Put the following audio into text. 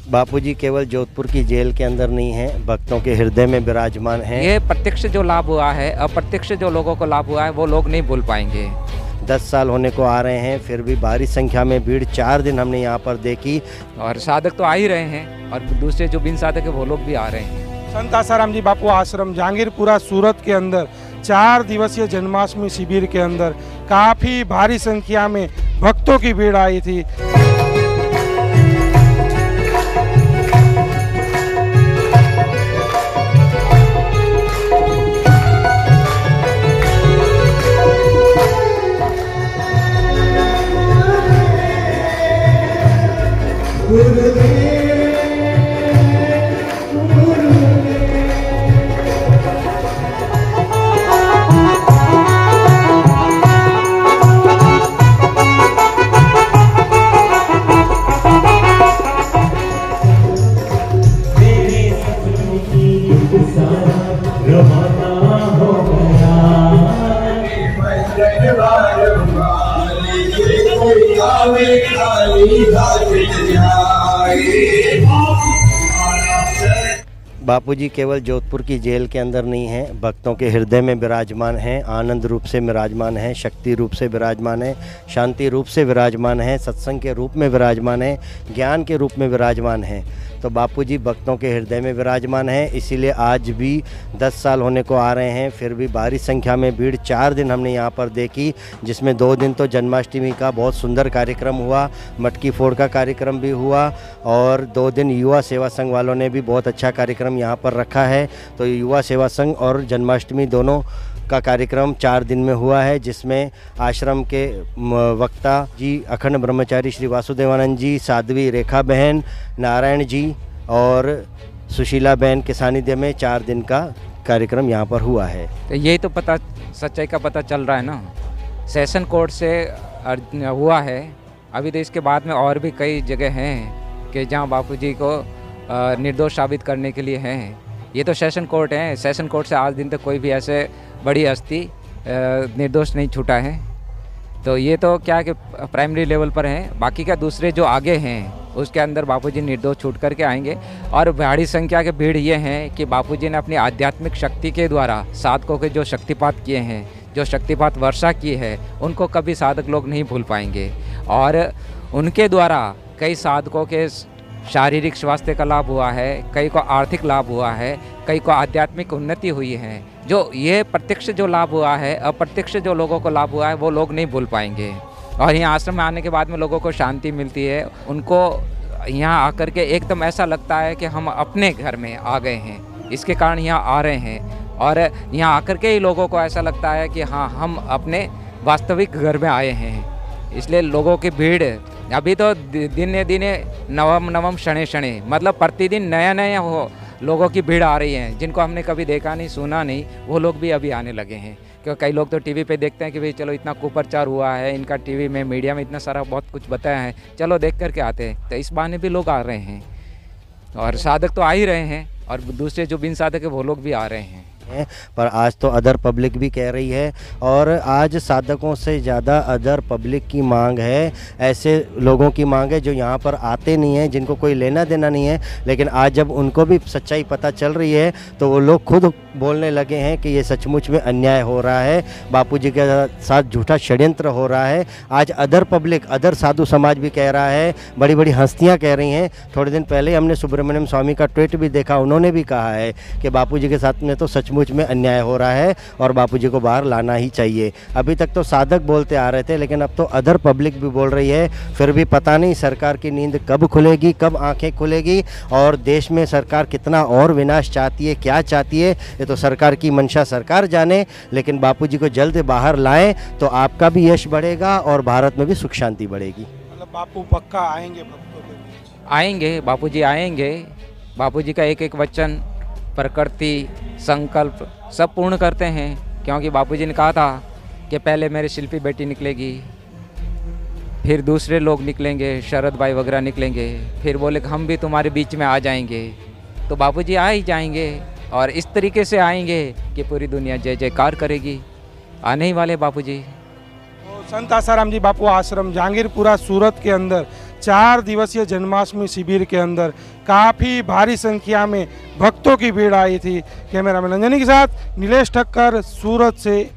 बापूजी केवल जोधपुर की जेल के अंदर नहीं हैं, भक्तों के हृदय में विराजमान हैं। ये प्रत्यक्ष जो लाभ हुआ है, अप्रत्यक्ष जो लोगों को लाभ हुआ है, वो लोग नहीं भूल पाएंगे। 10 साल होने को आ रहे हैं, फिर भी भारी संख्या में भीड़ 4 दिन हमने यहाँ पर देखी। और साधक तो आ ही रहे हैं और दूसरे जो बिन साधक है वो लोग भी आ रहे हैं। संत आसाराम जी बापू आश्रम जहांगीरपुरा सूरत के अंदर 4 दिवसीय जन्माष्टमी शिविर के अंदर काफी भारी संख्या में भक्तों की भीड़ आई थी। बापूजी केवल जोधपुर की जेल के अंदर नहीं हैं, भक्तों के हृदय में विराजमान हैं, आनंद रूप से विराजमान हैं, शक्ति रूप से विराजमान हैं, शांति रूप से विराजमान हैं, सत्संग के रूप में विराजमान हैं, ज्ञान के रूप में विराजमान हैं। तो बापूजी भक्तों के हृदय में विराजमान हैं, इसीलिए आज भी 10 साल होने को आ रहे हैं, फिर भी भारी संख्या में भीड़ 4 दिन हमने यहाँ पर देखी, जिसमें 2 दिन तो जन्माष्टमी का बहुत सुंदर कार्यक्रम हुआ, मटकी फोड़ का कार्यक्रम भी हुआ और 2 दिन युवा सेवा संघ वालों ने भी बहुत अच्छा कार्यक्रम यहाँ पर रखा है। तो युवा सेवा संघ और जन्माष्टमी दोनों का कार्यक्रम 4 दिन में हुआ है, जिसमें आश्रम के वक्ता जी अखंड ब्रह्मचारी श्री वासुदेवानंद जी, साध्वी रेखा बहन, नारायण जी और सुशीला बहन के सानिध्य में 4 दिन का कार्यक्रम यहाँ पर हुआ है। तो यही तो पता सच्चाई का पता चल रहा है ना, सेशन कोर्ट से हुआ है। अभी तो इसके बाद में और भी कई जगह हैं कि जहाँ बापूजी को निर्दोष साबित करने के लिए हैं। ये तो सेशन कोर्ट है, सेशन कोर्ट से आज दिन तक कोई भी ऐसे बड़ी हस्ती निर्दोष नहीं छूटा है। तो ये तो क्या कि प्राइमरी लेवल पर है, बाकी का दूसरे जो आगे हैं उसके अंदर बापूजी निर्दोष छूट करके आएंगे। और भारी संख्या के भीड़ ये हैं कि बापूजी ने अपनी आध्यात्मिक शक्ति के द्वारा साधकों के जो शक्तिपात किए हैं, जो शक्तिपात वर्षा की है, उनको कभी साधक लोग नहीं भूल पाएंगे। और उनके द्वारा कई साधकों के शारीरिक स्वास्थ्य का लाभ हुआ है, कई को आर्थिक लाभ हुआ है, कई को आध्यात्मिक उन्नति हुई है। जो ये प्रत्यक्ष जो लाभ हुआ है, अप्रत्यक्ष जो लोगों को लाभ हुआ है, वो लोग नहीं भूल पाएंगे। और यहाँ आश्रम में आने के बाद में लोगों को शांति मिलती है, उनको यहाँ आकर के एकदम ऐसा लगता है कि हम अपने घर में आ गए हैं, इसके कारण यहाँ आ रहे हैं। और यहाँ आकर के ही लोगों को ऐसा लगता है कि हाँ, हम अपने वास्तविक घर में आए हैं। इसलिए लोगों की भीड़ अभी तो दिने दिने नवम क्षणे क्षणे, मतलब प्रतिदिन नया नया लोगों की भीड़ आ रही है, जिनको हमने कभी देखा नहीं सुना नहीं, वो लोग भी अभी आने लगे हैं। क्योंकि कई लोग तो टीवी पे देखते हैं कि भाई चलो इतना कुप्रचार हुआ है, इनका टीवी में मीडिया में इतना सारा बहुत कुछ बताया है, चलो देख करके आते हैं। तो इस बहाने भी लोग आ रहे हैं और साधक तो आ ही रहे हैं और दूसरे जो बिन साधक है वो लोग भी आ रहे हैं। पर आज तो अदर पब्लिक भी कह रही है, और आज साधकों से ज़्यादा अदर पब्लिक की मांग है, ऐसे लोगों की मांग है जो यहाँ पर आते नहीं हैं, जिनको कोई लेना देना नहीं है। लेकिन आज जब उनको भी सच्चाई पता चल रही है तो वो लोग खुद बोलने लगे हैं कि ये सचमुच में अन्याय हो रहा है, बापूजी के साथ झूठा षड्यंत्र हो रहा है। आज अदर पब्लिक, अदर साधु समाज भी कह रहा है, बड़ी बड़ी हस्तियाँ कह रही हैं। थोड़े दिन पहले हमने सुब्रमण्यम स्वामी का ट्वीट भी देखा, उन्होंने भी कहा है कि बापूजी के साथ में तो सचमुच में अन्याय हो रहा है और बापूजी को बाहर लाना ही चाहिए। अभी तक तो साधक बोलते आ रहे थे, लेकिन अब तो अदर पब्लिक भी बोल रही है। फिर भी पता नहीं सरकार की नींद कब खुलेगी, कब आंखें खुलेगी, और देश में सरकार कितना और विनाश चाहती है, क्या चाहती है, ये तो सरकार की मंशा सरकार जाने। लेकिन बापूजी को जल्द बाहर लाएं तो आपका भी यश बढ़ेगा और भारत में भी सुख शांति बढ़ेगी। मतलब बापू पक्का आएंगे भक्तों के बीच? आएंगे, बापूजी आएंगे। बापूजी का एक एक वचन, प्रकृति, संकल्प सब पूर्ण करते हैं। क्योंकि बापूजी ने कहा था कि पहले मेरी शिल्पी बेटी निकलेगी, फिर दूसरे लोग निकलेंगे, शरद भाई वगैरह निकलेंगे, फिर बोले हम भी तुम्हारे बीच में आ जाएंगे। तो बापूजी आ ही जाएंगे और इस तरीके से आएंगे कि पूरी दुनिया जय जयकार करेगी। आने ही वाले बापूजी। संत आसाराम जी बापू आश्रम जहांगीरपुरा सूरत के अंदर 4 दिवसीय जन्माष्टमी शिविर के अंदर काफ़ी भारी संख्या में भक्तों की भीड़ आई थी। कैमरामैन अंजनी के साथ नीलेश ठक्कर, सूरत से।